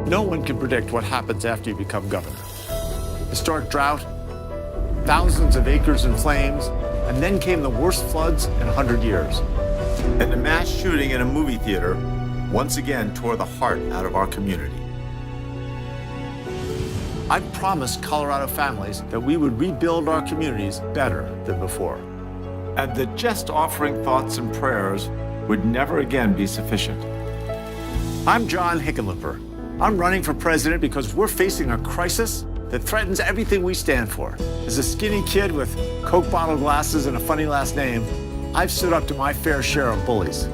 No one can predict what happens after you become governor. Historic drought, thousands of acres in flames, and then came the worst floods in 100 years. And the mass shooting in a movie theater once again tore the heart out of our community. I promised Colorado families that we would rebuild our communities better than before. And that just offering thoughts and prayers would never again be sufficient. I'm John Hickenlooper. I'm running for president because we're facing a crisis that threatens everything we stand for. As a skinny kid with Coke bottle glasses and a funny last name, I've stood up to my fair share of bullies.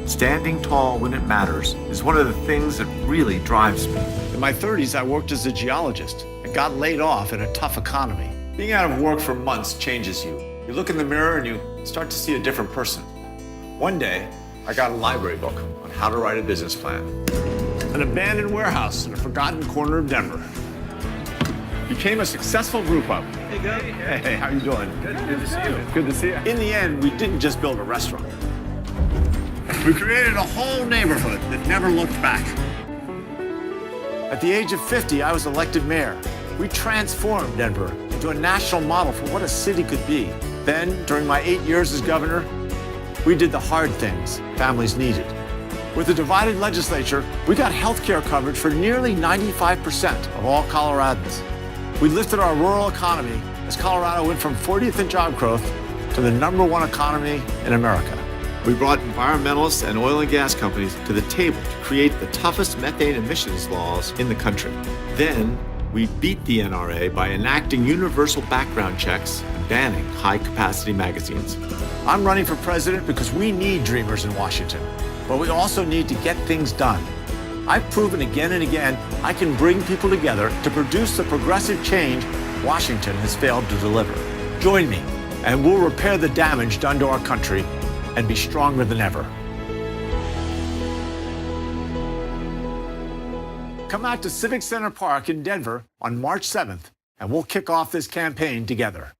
Standing tall when it matters is one of the things that really drives me. In my 30s, I worked as a geologist and got laid off in a tough economy. Being out of work for months changes you. You look in the mirror and you start to see a different person. One day, I got a library book on how to write a business plan. An abandoned warehouse in a forgotten corner of Denver. Became a successful group up. Hey, Doug. Hey, how you doing? Good to see you. Good to see you. In the end, we didn't just build a restaurant. We created a whole neighborhood that never looked back. At the age of 50, I was elected mayor. We transformed Denver into a national model for what a city could be. Then, during my 8 years as governor, we did the hard things families needed. With a divided legislature, we got health care coverage for nearly 95% of all Coloradans. We lifted our rural economy as Colorado went from 40th in job growth to the #1 economy in America. We brought environmentalists and oil and gas companies to the table to create the toughest methane emissions laws in the country. Then, we beat the NRA by enacting universal background checks and banning high-capacity magazines. I'm running for president because we need dreamers in Washington, but we also need to get things done. I've proven again and again I can bring people together to produce the progressive change Washington has failed to deliver. Join me, and we'll repair the damage done to our country and be stronger than ever. Come out to Civic Center Park in Denver on March 7th, and we'll kick off this campaign together.